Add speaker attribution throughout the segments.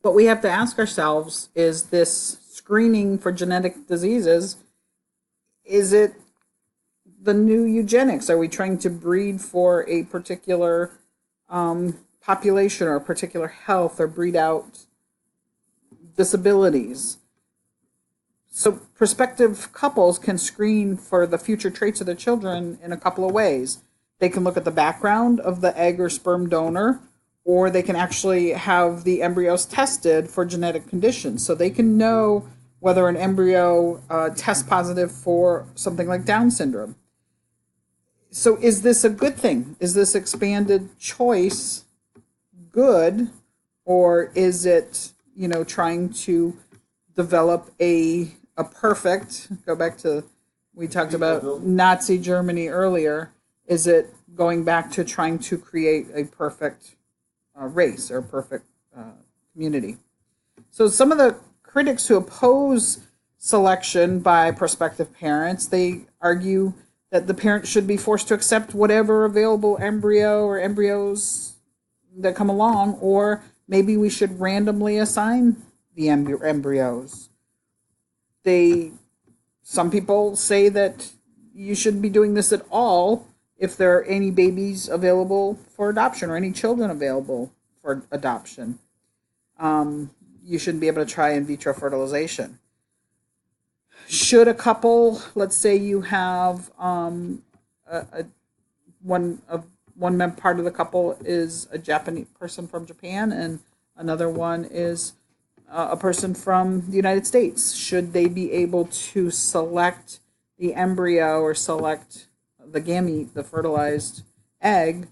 Speaker 1: What we have to ask ourselves is this screening for genetic diseases, is it the new eugenics? Are we trying to breed for a particular population or a particular health or breed out disabilities? So prospective couples can screen for the future traits of their children in a couple of ways. They can look at the background of the egg or sperm donor, or they can actually have the embryos tested for genetic conditions. So they can know whether an embryo tests positive for something like Down syndrome. So is this a good thing? Is this expanded choice good, or is it, trying to develop a perfect, go back to, we talked about Nazi Germany earlier, is it going back to trying to create a perfect race or a perfect community? So some of the critics who oppose selection by prospective parents, they argue that the parent should be forced to accept whatever available embryo or embryos that come along, or maybe we should randomly assign the embryos. Some people say that you shouldn't be doing this at all if there are any babies available for adoption or any children available for adoption. You shouldn't be able to try in vitro fertilization. Should a couple, let's say you have one part of the couple is a Japanese person from Japan and another one is a person from the United States, should they be able to select the embryo or select the gamete, the fertilized egg,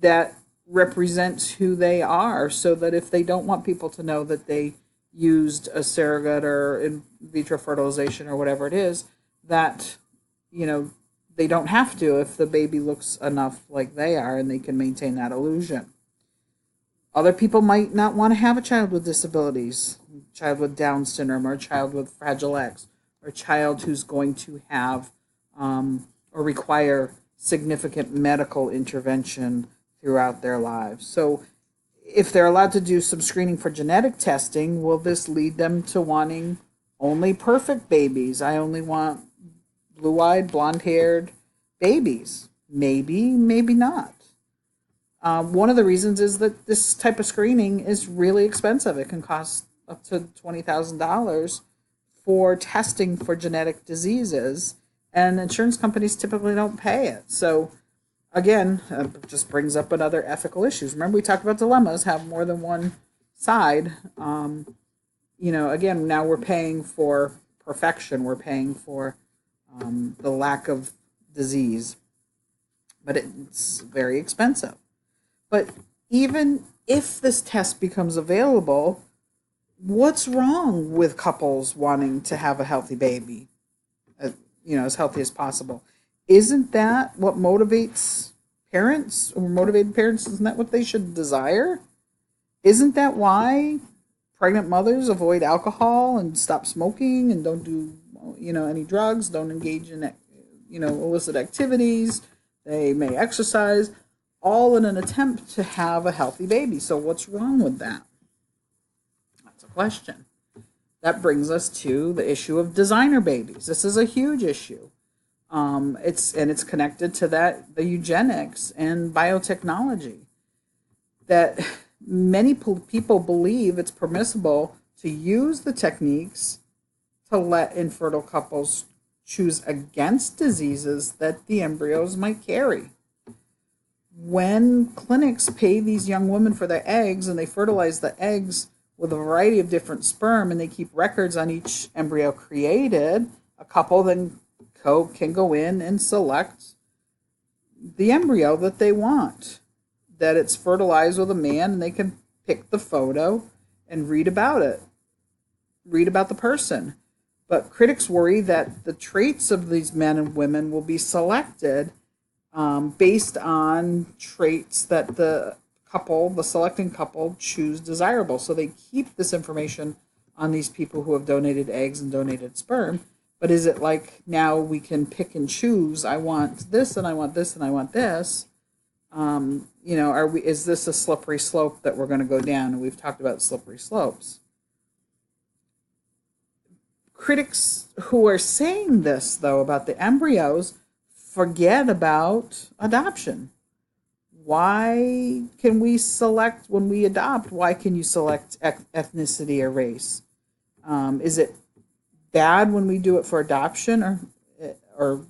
Speaker 1: that represents who they are, so that if they don't want people to know that they used a surrogate or in vitro fertilization or whatever it is, that, they don't have to if the baby looks enough like they are and they can maintain that illusion. Other people might not want to have a child with disabilities, a child with Down syndrome, or a child with Fragile X, or a child who's going to have or require significant medical intervention throughout their lives. So if they're allowed to do some screening for genetic testing, will this lead them to wanting only perfect babies? I only want blue-eyed, blonde-haired babies. Maybe, maybe not. One of the reasons is that this type of screening is really expensive. It can cost up to $20,000 for testing for genetic diseases, and insurance companies typically don't pay it. So, again, it just brings up another ethical issues. Remember, we talked about dilemmas have more than one side. Again, now we're paying for perfection. We're paying for the lack of disease, but it's very expensive. But even if this test becomes available, what's wrong with couples wanting to have a healthy baby, as healthy as possible? Isn't that what motivates parents, or motivated parents? Isn't that what they should desire? Isn't that why pregnant mothers avoid alcohol and stop smoking and don't do, any drugs, don't engage in, illicit activities? They may exercise, all in an attempt to have a healthy baby. So what's wrong with that? That's a question. That brings us to the issue of designer babies. This is a huge issue. It's connected to the eugenics and biotechnology. That many people believe it's permissible to use the techniques to let infertile couples choose against diseases that the embryos might carry. When clinics pay these young women for their eggs and they fertilize the eggs with a variety of different sperm and they keep records on each embryo created, a couple then can go in and select the embryo that they want, that it's fertilized with a man, and they can pick the photo and read about the person. But critics worry that the traits of these men and women will be selected based on traits that the selecting couple, choose desirable. So they keep this information on these people who have donated eggs and donated sperm. But is it like now we can pick and choose, I want this and I want this and I want this? Is this a slippery slope that we're going to go down? And we've talked about slippery slopes. Critics who are saying this, though, about the embryos, forget about adoption. Why can we select when we adopt? Why can you select ethnicity or race? Is it bad when we do it for adoption, or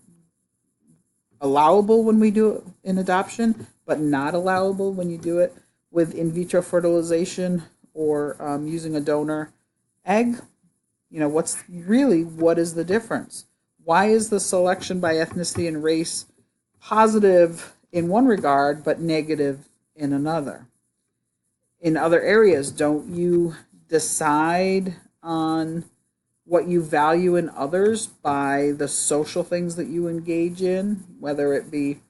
Speaker 1: allowable when we do it in adoption, but not allowable when you do it with in vitro fertilization or using a donor egg? What is the difference? Why is the selection by ethnicity and race positive in one regard, but negative in another? In other areas, don't you decide on what you value in others by the social things that you engage in, whether it be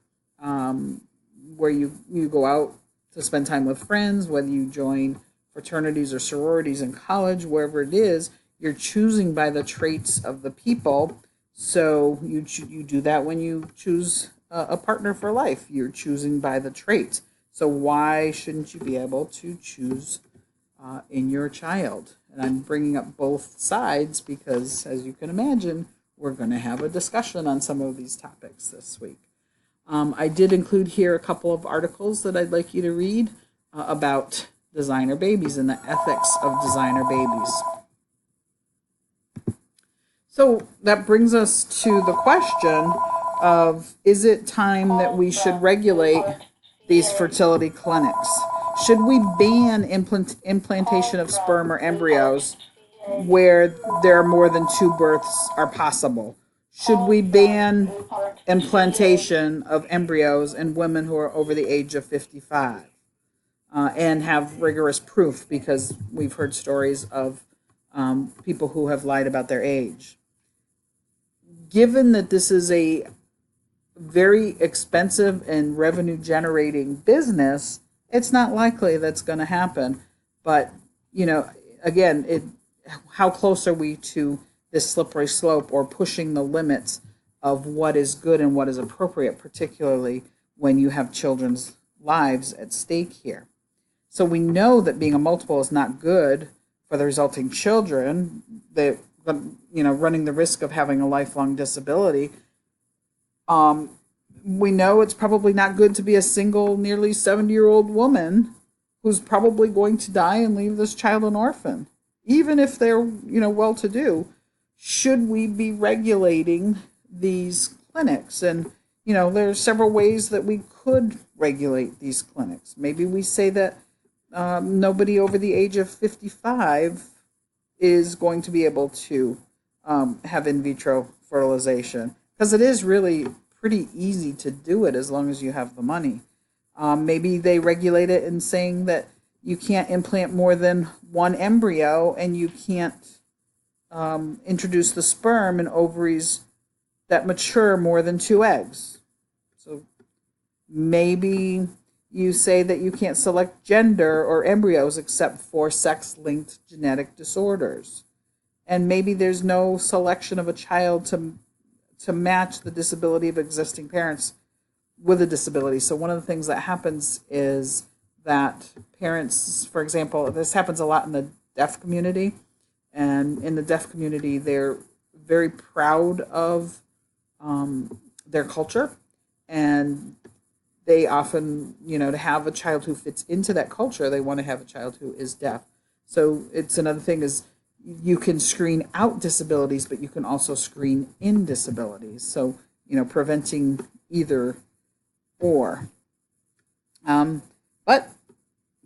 Speaker 1: where you go out to spend time with friends, whether you join fraternities or sororities in college, wherever it is, you're choosing by the traits of the people. So you do that when you choose a partner for life. You're choosing by the traits. So why shouldn't you be able to choose in your child? And I'm bringing up both sides because, as you can imagine, we're going to have a discussion on some of these topics this week. I did include here a couple of articles that I'd like you to read about designer babies and the ethics of designer babies. So that brings us to the question of, is it time that we should regulate these fertility clinics? Should we ban implantation of sperm or embryos where there are more than 2 births are possible? Should we ban implantation of embryos in women who are over the age of 55 and have rigorous proof, because we've heard stories of people who have lied about their age? Given that this is a very expensive and revenue generating business, it's not likely that's going to happen. But, again, how close are we to this slippery slope, or pushing the limits of what is good and what is appropriate, particularly when you have children's lives at stake here? So we know that being a multiple is not good for the resulting children, that running the risk of having a lifelong disability. We know it's probably not good to be a single, nearly 70-year-old woman who's probably going to die and leave this child an orphan, even if they're, well-to-do. Should we be regulating these clinics? And, there's several ways that we could regulate these clinics. Maybe we say that nobody over the age of 55 is going to be able to have in vitro fertilization, because it is really pretty easy to do it as long as you have the money. Maybe they regulate it in saying that you can't implant more than 1 embryo, and you can't introduce the sperm in ovaries that mature more than 2 eggs. So maybe you say that you can't select gender or embryos except for sex-linked genetic disorders. And maybe there's no selection of a child to match the disability of existing parents with a disability. So one of the things that happens is that parents, for example, this happens a lot in the deaf community, and in the deaf community, they're very proud of their culture, and they often, to have a child who fits into that culture, they want to have a child who is deaf. So it's another thing is, you can screen out disabilities, but you can also screen in disabilities. So, preventing either or. But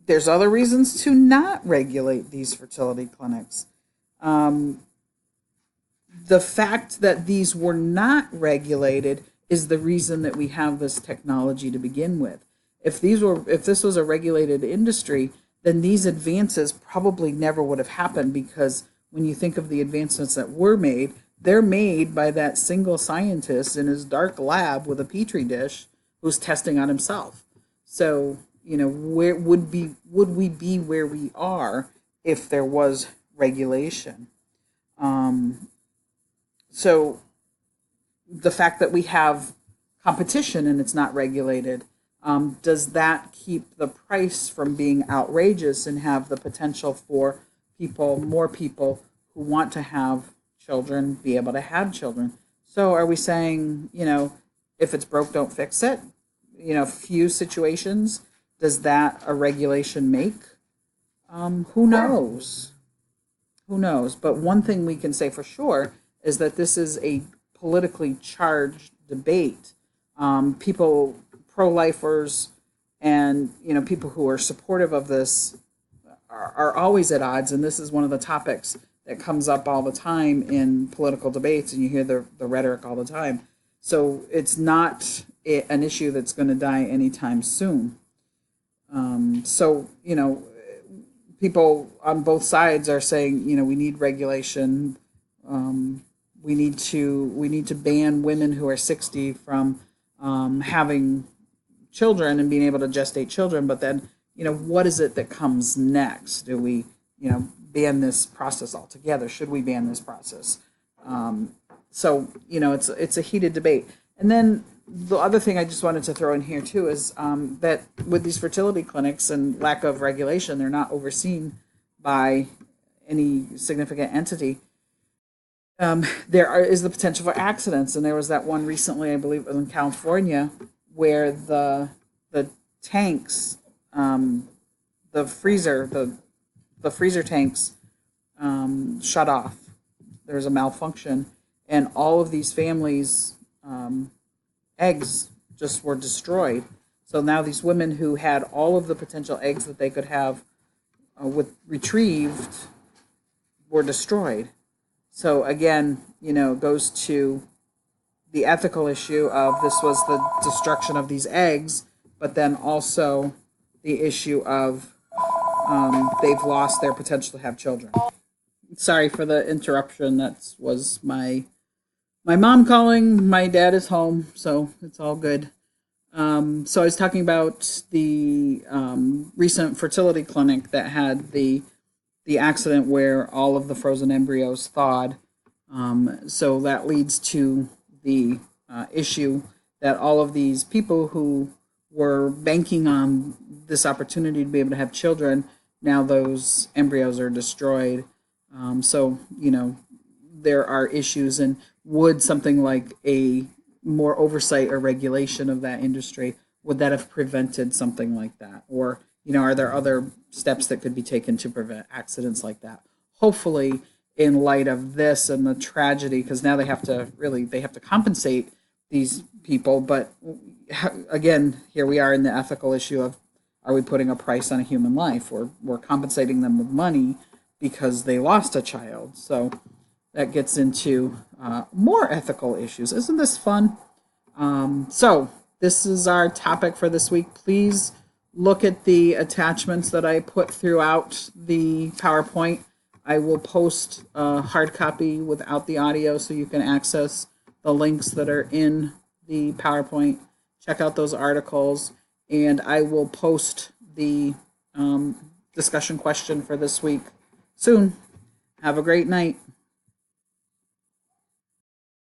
Speaker 1: there's other reasons to not regulate these fertility clinics. The fact that these were not regulated is the reason that we have this technology to begin with. If this was a regulated industry, then these advances probably never would have happened, because when you think of the advancements that were made, they're made by that single scientist in his dark lab with a petri dish who's testing on himself. So, where would we be where we are if there was regulation? So the fact that we have competition and it's not regulated does that keep the price from being outrageous and have the potential for more people who want to have children, be able to have children? So are we saying, if it's broke, don't fix it? Few situations, does that a regulation make? Who knows? Who knows? But one thing we can say for sure is that this is a politically charged debate. People, pro-lifers, and people who are supportive of this are always at odds, and this is one of the topics that comes up all the time in political debates, and you hear the rhetoric all the time. So it's not an issue that's going to die anytime soon. So people on both sides are saying, we need regulation. We need to ban women who are 60 from having children and being able to gestate children. But then, what is it that comes next? Do we, ban this process altogether? Should we ban this process? So it's a heated debate. And then the other thing I just wanted to throw in here too is that with these fertility clinics and lack of regulation, they're not overseen by any significant entity. There is the potential for accidents, and there was that one recently, I believe it was in California, where the tanks, the freezer tanks shut off. There was a malfunction, and all of these families' eggs just were destroyed. So now these women who had all of the potential eggs that they could have retrieved were destroyed. So again, it goes to the ethical issue of this was the destruction of these eggs, but then also the issue of they've lost their potential to have children. Sorry for the interruption. That was my mom calling. My dad is home, so it's all good. So I was talking about the recent fertility clinic that had the accident where all of the frozen embryos thawed. So that leads to the issue that all of these people who were banking on this opportunity to be able to have children, now those embryos are destroyed. So, there are issues, and would something like a more oversight or regulation of that industry, would that have prevented something like that? Or, are there other steps that could be taken to prevent accidents like that? Hopefully, in light of this and the tragedy, because now they have to compensate these people. But again, here we are in the ethical issue of, are we putting a price on a human life, or we're compensating them with money because they lost a child? So that gets into more ethical issues. Isn't this fun? So this is our topic for this week. Please look at the attachments that I put throughout the PowerPoint. I will post a hard copy without the audio so you can access the links that are in the PowerPoint. Check out those articles, and I will post the discussion question for this week soon. Have a great night.